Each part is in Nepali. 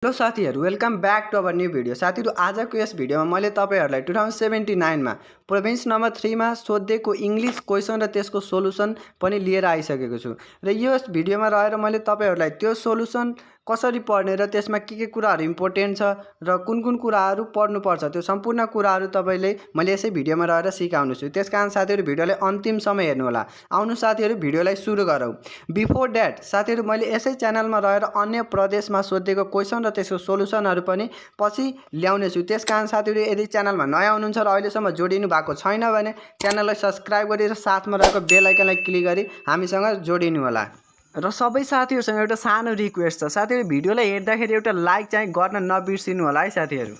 हेलो साथीहरु, welcome back to our new video. साथीहरु, आजको यस भिडियोमा मैले तपाईहरुलाई 2079 मा प्रोभिन्स नम्बर 3 मा सोधेको इंग्लिश क्वेशन र त्यसको सोलुसन पनि लिएर आइसकेको छु। र यस भिडियोमा रहेर मैले तपाईहरुलाई त्यो सोलुसन कसरी पढ्ने र त्यसमा के कुराहरु इम्पोर्टेन्ट छ र कुन कुराहरु पढ्नु पर्छ त्यो सम्पूर्ण कुराहरु तपाईले मैले यसै भिडियोमा रहेर सिकाउनु छु। त्यसकारण साथीहरु भिडियोलाई अन्तिमसम्म हेर्नु होला। आउनु साथीहरु, भिडियोलाई सुरु गरौँ। बिफोर दैट साथीहरु, मैले यसै च्यानलमा रहेर अन्य प्रदेशमा सोधेको क्वेशन र त्यसको सोलुसनहरु पनि पछि ल्याउने छु। त्यसकारण साथीहरु, यदि च्यानलमा नयाँ हुनुहुन्छ र अहिलेसम्म जोडिनु भएको छैन भने च्यानललाई सब्स्क्राइब गरेर साथमा रहेको बेल आइकनलाई क्लिक गरी हामीसँग जोडिनु होला। र सबै साथीहरुसँग एउटा सानो रिक्वेस्ट छ, साथीहरु भिडियोलाई हेर्दाखेरि एउटा लाइक चाहिँ गर्न नबिर्सिनु होला है साथीहरु।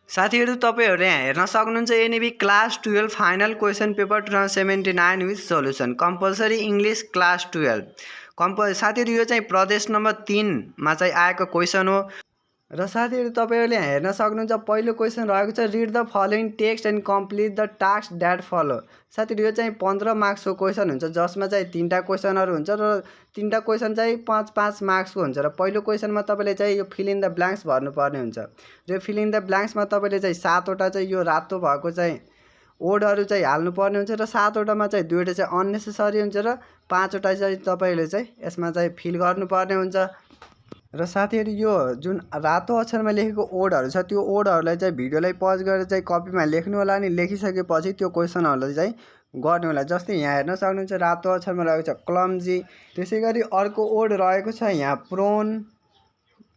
साथीहरु, तपाईहरुले यहाँ हेर्न सक्नुहुन्छ NEB class 12 final question paper 2079 with solution compulsory English class 12 साथीहरु, यो चाहिँ प्रदेश नम्बर 3 मा चाहिँ आएको क्वेशन हो। र साथीहरु, तपाईहरुले यहाँ हेर्न सक्नुहुन्छ पहिलो क्वेशन रहेको छ read the following text and complete the task that follow. साथीहरु, यो चाहिँ 15 मार्क्सको क्वेशन हुन्छ, जसमा चाहिँ 3टा क्वेशनहरु हुन्छ र 3टा क्वेशन चाहिँ 5-5 मार्क्सको हुन्छ। र पहिलो क्वेशनमा तपाईले चाहिँ यो फिल इन द ब्ल्याङ्क्स भर्नुपर्ने हुन्छ। र फिल इन द ब्ल्याङ्क्समा तपाईले चाहिँ 7वटा चाहिँ यो रातो भएको चाहिँ वर्डहरु चाहिँ हाल्नुपर्ने हुन्छ र 7वटामा चाहिँ 2वटा चाहिँ अननेसेसरी हुन्छ र 5वटा चाहिँ तपाईले चाहिँ यसमा चाहिँ फिल गर्नुपर्ने हुन्छ। र साथीहरु, यो जुन रातो अक्षरमा लेखेको वर्डहरु छ त्यो वर्डहरुलाई चाहिँ भिडियोलाई पज गरेर चाहिँ कपीमा लेख्नु होला। अनि लेखिसकेपछि त्यो क्वेशनहरुलाई चाहिँ गर्नु होला। जस्तै यहाँ हेर्न सक्नुहुन्छ रातो अक्षरमा रहेको छ क्लम्जी। त्यसैगरी अर्को वर्ड रहेको छ यहाँ प्रोन,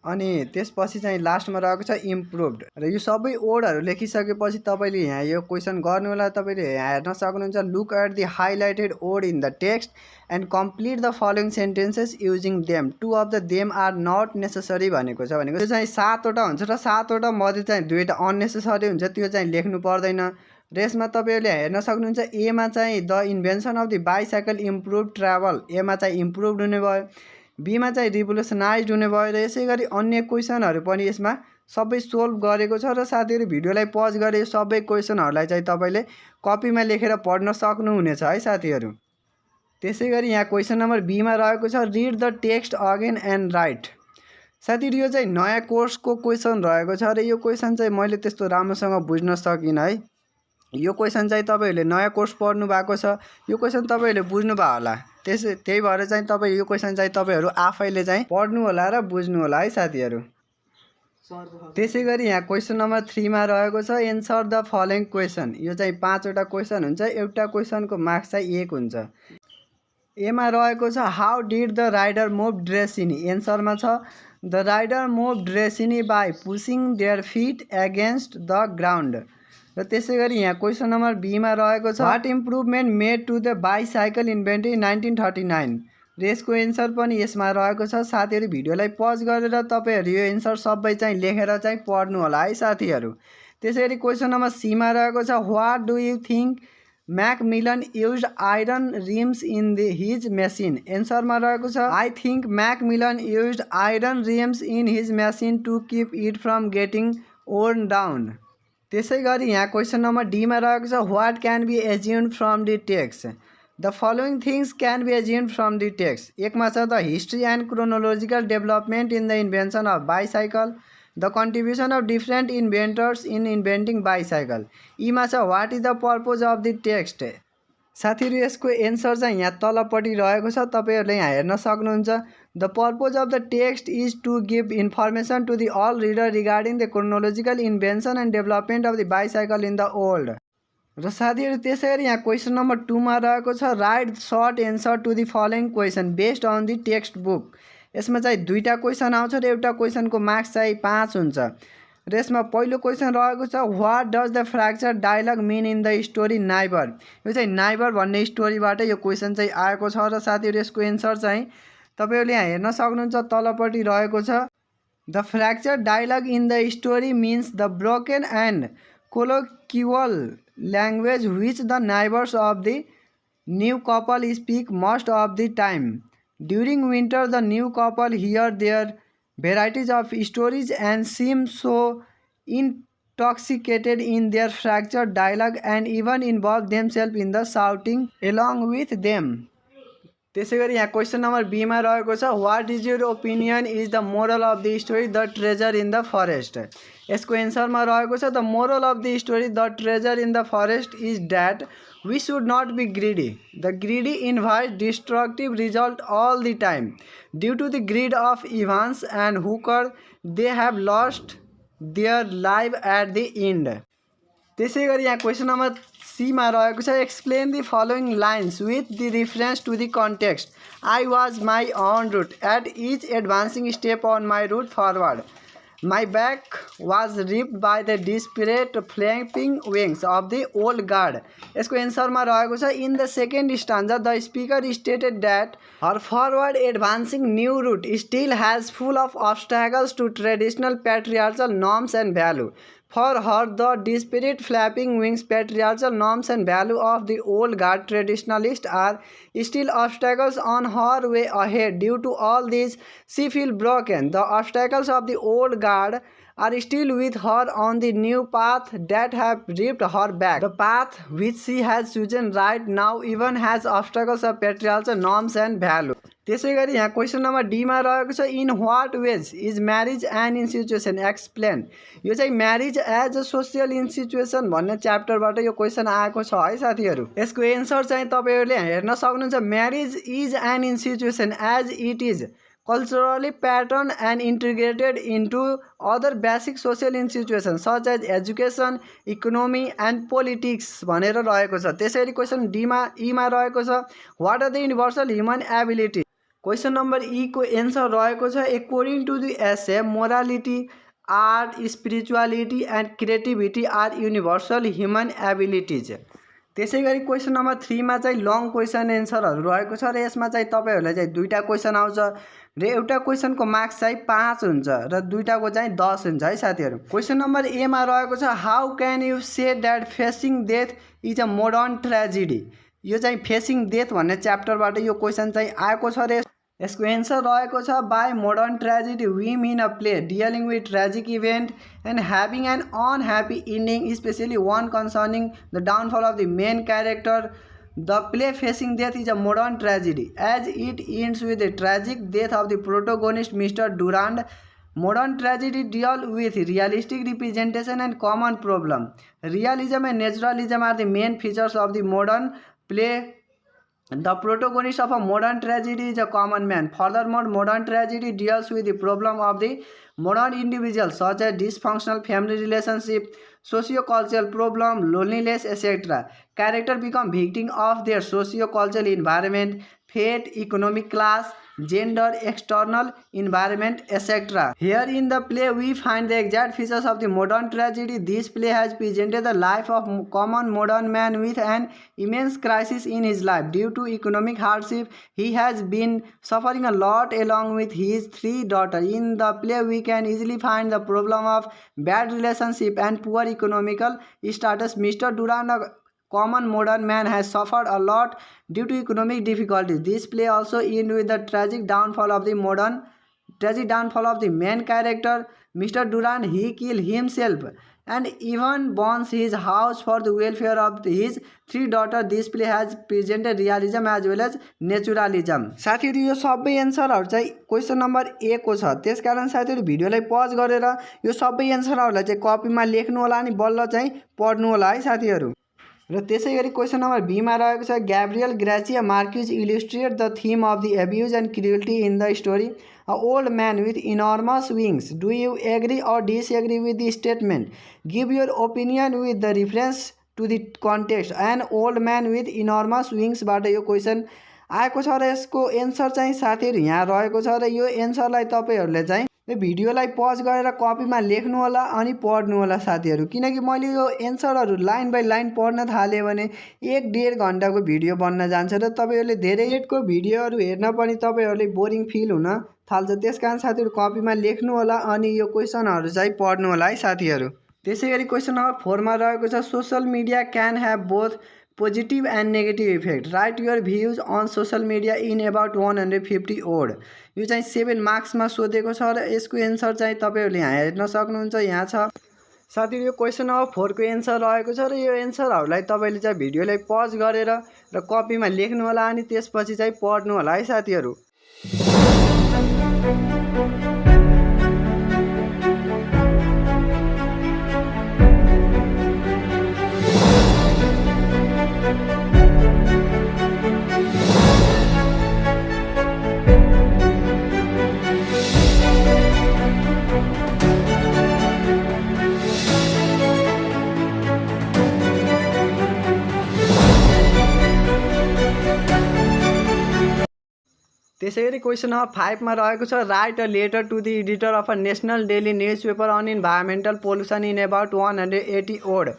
अनि त्यसपछि चाहिँ लास्टमा रहेको छ इम्प्रुभड। र यो सबै वर्डहरु लेखिसकेपछि तपाईले यहाँ यो क्वेशन गर्नु होला। तपाईले यहाँ हेर्न सक्नुहुन्छ look at the highlighted word in the text and complete the following sentences using them, 2 of the them are not necessary भनेको छ। भनेको चाहिँ 7वटा हुन्छ र 7वटा मध्ये चाहिँ 2वटा अननेसेसरी हुन्छ, त्यो चाहिँ लेख्नु पर्दैन। र यसमा तपाईले हेर्न सक्नुहुन्छ एमा चाहिँ the invention of the bicycle improve travel, एमा चाहिँ इम्प्रुभड हुने भयो, बीमा चाहिँ रिभोल्युसनाइज्ड हुने भयो। र यसैगरी अन्य क्वेशनहरु पनि यसमा सबै सोल्भ गरेको छ। र साथीहरु, भिडियोलाई पज गरे सबै क्वेशनहरुलाई चाहिँ तपाईले कपीमा लेखेर पढ्न सक्नुहुनेछ है साथीहरु। त्यसैगरी यहाँ क्वेशन नम्बर बी मा रहेको छ read the text again and write. साथीहरु, यो चाहिँ नयाँ कोर्सको क्वेशन रहेको छ र यो क्वेशन चाहिँ मैले त्यस्तो राम्रोसँग बुझ्न सकिन है। यो क्वेशन चाहिँ तपाईहरुले नयाँ कोर्स पढ्नु भएको छ, यो क्वेशन तपाईहरुले बुझ्नु भयो होला। त्यही भएर चाहिँ तपाई यो क्वेशन चाहिँ तपाईहरु आफैले चाहिँ पढ्नु होला र बुझ्नु होला है साथीहरु। त्यसैगरी यहाँ क्वेशन नम्बर 3 मा रहेको छ एन्सर द फलोइङ क्वेशन। यो चाहिँ 5वटा क्वेशन हुन्छ, एउटा क्वेशनको मार्क्स चाहिँ 1 हुन्छ। एमा रहेको छ how did the rider move draisine. एन्सरमा छ the rider move draisine by pushing their feet against the ground. र त्यसैगरी यहाँ क्वेशन नम्बर बी मा रहेको छ what improvement made to the bicycle invented in 1939। र यसको एन्सर पनि यसमा रहेको छ। साथीहरु, भिडियोलाई पज गरेर तपाईहरु यो एन्सर सबै चाहिँ लेखेर चाहिँ पढ्नु होला है साथीहरु। त्यसैगरी क्वेशन नम्बर सी मा रहेको छ what do you think Macmillan used iron rims in his machine. एन्सरमा रहेको छ I think Macmillan used iron rims in his machine to keep it from getting worn down. त्यसैगरी यहाँ क्वेशन नम्बर डी मा रहेको छ what can be assumed from the text. The following things can be assumed from the text. एकमा छ the history and chronological development in the invention of bicycle, the contribution of different inventors in inventing bicycle. यीमा छ what is the purpose of the text. साथीहरु, यसको एन्सर चाहिँ यहाँ तलपट्टि रहेको छ, तपाईहरुले यहाँ हेर्न सक्नुहुन्छ। The purpose of the text is to give information to the all reader regarding the chronological invention and development of the bicycle in the world. र साथीहरु, त्यसैगरी यहाँ क्वेशन नम्बर 2 मा रहेको छ write short answer to the following question based on the textbook. यसमा चाहिँ 2टा क्वेशन आउँछ र एउटा क्वेशनको मार्क्स चाहिँ 5 हुन्छ। र यसमा पहिलो क्वेशन रहेको छ what does the fracture dialogue mean in the story neighbour. यो चाहिँ नाइबर भन्ने स्टोरीबाट यो क्वेशन चाहिँ आएको छ। र साथीहरु, यसको एन्सर चाहिँ तपाईहरुले यहाँ हेर्न सक्नुहुन्छ तलपट्टि रहेको छ the fracture dialogue in the story means the broken and colloquial language which the neighbours of the new couple speak most of the time. During winter the new couple hear their varieties of stories and seem so intoxicated in their fractured dialogue and even involve themselves in the shouting along with them. त्यसैगरी यहाँ क्वेशन नम्बर बी मा रहेको छ what is your opinion is the moral of the story the treasure in the forest. यसको एन्सरमा रहेको छ the moral of the story the treasure in the forest is that we should not be greedy. The greedy invite destructive result all the time. Due to the greed of Evans and Hooker, they have lost their life at the end. त्यसैगरी यहाँ क्वेशन नम्बर सी मा रहेको छ explain the following lines with the reference to the context. I was my on route at each advancing step on my route forward. My back was ripped by the desperate flapping wings of the old guard. यसको एन्सरमा रहेको छ in the second stanza the speaker stated that her forward advancing new route still has full of obstacles to traditional patriarchal norms and value. For her, the desperate flapping wings, patriarchal norms and value of the old guard traditionalists are still obstacles on her way ahead. Due to all this, she feels broken. The obstacles of the old guard are still with her on the new path that have ripped her back. The path which she has chosen right now even has obstacles of patriarchal norms and value. त्यसैगरी यहाँ क्वेशन नम्बर डी मा रहेको छ in what ways is marriage an institution explain. यो चाहिँ marriage as a social institution भन्ने च्याप्टरबाट यो क्वेशन आएको छ है साथीहरू। यसको एन्सर चाहिँ तपाईँहरूले हेर्न सक्नुहुन्छ marriage is an institution as it is culturally patterned and integrated into other basic social institutions such as education, economy and politics भनेर रहेको छ। त्यसैगरी क्वेशन डी मा ई मा रहेको छ what are the universal human ability. Question number E को एन्सर रहेको छ according to the essay morality art spirituality and creativity are universal human abilities. त्यसैगरी क्वेशन नम्बर थ्री मा चाहिँ लङ क्वेशन एन्सरहरू रहेको छ र यसमा चाहिँ तपाईँहरूलाई चाहिँ दुईटा क्वेशन आउँछ र एउटा क्वेशनको मार्क्स चाहिँ 5 हुन्छ र दुईटाको चाहिँ 10 हुन्छ है साथीहरू। क्वेशन नम्बर ए मा रहेको छ how can you say that facing death is a modern tragedy. यो चाहिँ फेसिङ डेथ भन्ने च्याप्टरबाट यो क्वेशन चाहिँ आएको छ र यसको एन्सर रहेको छ by modern tragedy we mean a play dealing with tragic event and having an unhappy ending specially one concerning the downfall of the main character. The play Facing Death is a modern tragedy as it ends with the tragic death of the protagonist Mr. Durand. Modern tragedy deal with realistic representation and common problem. Realism and naturalism are the main features of the modern play. The protagonist of a modern tragedy is a common man. Furthermore, modern tragedy deals with the problem of the modern individuals such as dysfunctional family relationship, socio-cultural problem, loneliness, etc. Character become victim of their socio-cultural environment, fate, economic class, gender, external environment, etc. Here in the play we find the exact features of the modern tragedy. This play has presented the life of common modern man with an immense crisis in his life. Due to economic hardship, he has been suffering a lot along with his 3 daughters. In the play we can easily find the problem of bad relationship and poor economical status. Mr. Durand, a common modern man, has suffered a lot due to economic difficulties. This play also ends with the tragic downfall of the main character, Mr. Durand. He killed himself and even burns his house for the welfare of his 3 daughters. This play has presented realism as well as naturalism. साथीहरु यो सबै एन्सरहरु चाहिँ क्वेशन नम्बर ए को छ। त्यसकारण साथीहरु भिडियोलाई पज गरेर यो सबै एन्सरहरुलाई चाहिँ कपीमा लेख्नु होला अनि बल्ल चाहिँ पढ्नु होला है साथीहरु। र त्यसैगरी क्वेशन नम्बर बी मा रहेको छ Gabriel Garcia Marquez illustrate the theme of the abuse and cruelty in the story a old man with enormous wings. Do you agree or disagree with the statement? Give your opinion with the reference to the context. An old man with enormous विंग्सबाट यो क्वेशन आएको छ र यसको एन्सर चाहिँ साथीहरु यहाँ रहेको छ र यो एन्सरलाई तपाईहरुले चाहिँ यो भिडियोलाई पज गरेर कपीमा लेख्नु होला अनि पढ्नु होला साथीहरु। किनकि मैले यो एन्सरहरु लाइन बाइ लाइन पढ्न थाले भने 1-1.5 घण्टाको भिडियो बन्न जान्छ र तपाईहरुले धेरै लेटको भिडियोहरु हेर्न पनि तपाईहरुले बोरिङ फिल हुन थाल्छ। त्यसकारण साथीहरु कपीमा लेख्नु होला अनि यो क्वेशनहरु चाहिँ पढ्नु होला है साथीहरु। त्यसैगरी क्वेशन नम्बर 4 मा रहेको छ social media can have both positive and negative effect. Write your views on social media in about 150 word. यो चाहिँ 7 मार्क्स मा सोधेको छ र यसको एन्सर चाहिँ तपाईहरुले यहाँ हेर्न सक्नुहुन्छ। यहाँ छ साथीहरु यो क्वेशन नम्बर 4 को एन्सर रहेको छ र यो एन्सरहरुलाई तपाईले चाहिँ भिडियोलाई पज गरेर र कपीमा लेख्नु होला अनि त्यसपछि चाहिँ पढ्नु होला है साथीहरू। त्यसैगरी क्वेसन नम्बर 5 मा रहेको छ write a letter to the editor of a national daily newspaper on environmental pollution in about 180 word.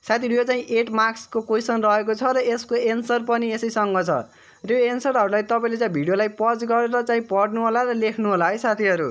साथीहरू यो चाहिँ 8 मार्क्सको क्वेसन रहेको छ र यसको एन्सर पनि यसैसँग छ र यो एन्सरहरूलाई तपाईँले चाहिँ भिडियोलाई पज गरेर चाहिँ पढ्नु होला र लेख्नु होला है साथीहरू।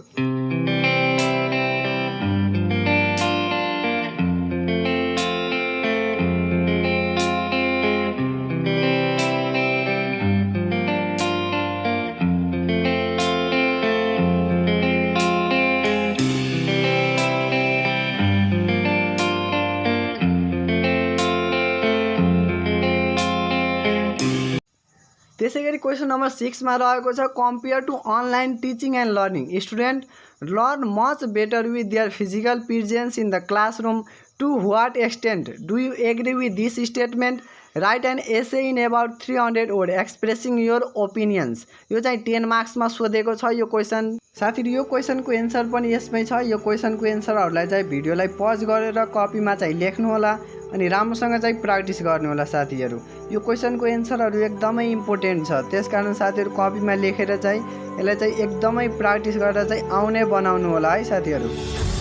त्यसैगरी क्वेसन नम्बर 6 मा रहेको छ compare to online teaching and learning student learn much better with their physical presence in the classroom to what extent do you agree with this statement write an essay in about 300 word expressing your opinions. यो चाहिँ 10 मार्क्समा सोधेको छ यो क्वेसन। साथीहरू यो क्वेसनको एन्सर पनि यसमै छ। यो क्वेसनको एन्सरहरूलाई चाहिँ भिडियोलाई पज गरेर कपीमा चाहिँ लेख्नु होला अनि राम्रोसँग चाहिँ प्र्याक्टिस गर्नु होला साथीहरू। यो क्वेसनको एन्सरहरू एकदमै इम्पोर्टेन्ट छ, त्यसकारण साथीहरू कपीमा लेखेर चाहिँ यसलाई चाहिँ एकदमै प्र्याक्टिस गरेर चाहिँ आउने बनाउनु होला है साथीहरू।